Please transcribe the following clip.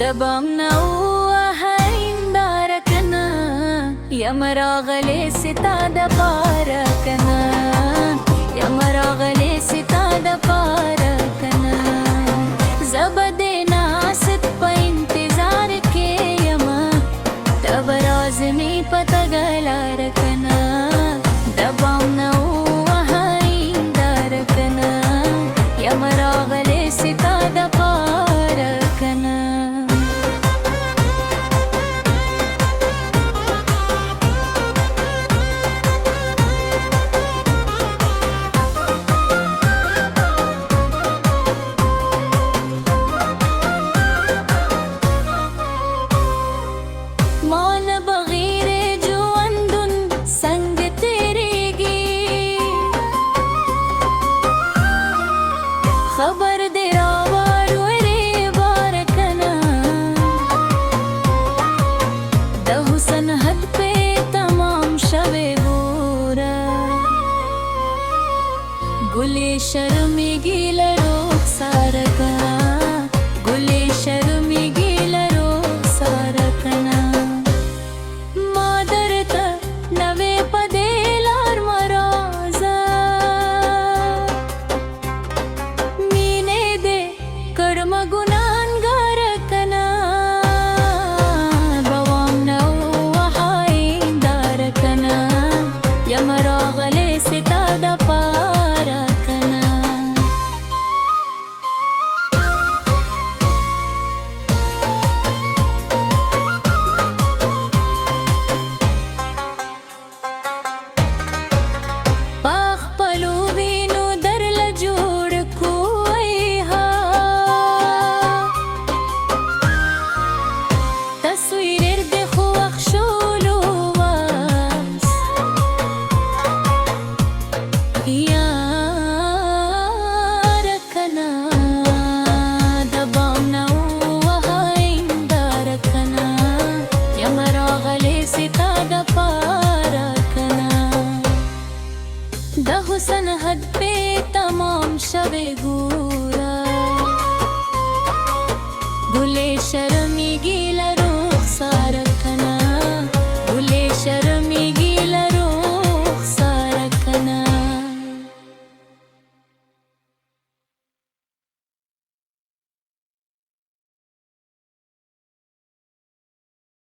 دبامنا وهينداركنا يا مراغلي ستاد باركنا يا مراغلي ستاد باركنا زبدنا ست په انتظار کې یما تب رازمی پتګلا رکنا دبامنا وهينداركنا يا مراغلي ستاد باركنا मान बगैर जो अंदुन संग तेरेगी खबर दे रावारू रे बारकना द हुसन हद पे तमाम शबे गोरा गुले शर्मी गिलरो सारका गुले शर्मी गिलरो सारकना नवे पदेलार मराजा मीने दे कर्म गुनान गारकना बवाम नौ वहाईंदारकना यमरागले सितादा पारकना द हुसन हद पे तमाम शबे गोरा गुले शर्मी गिला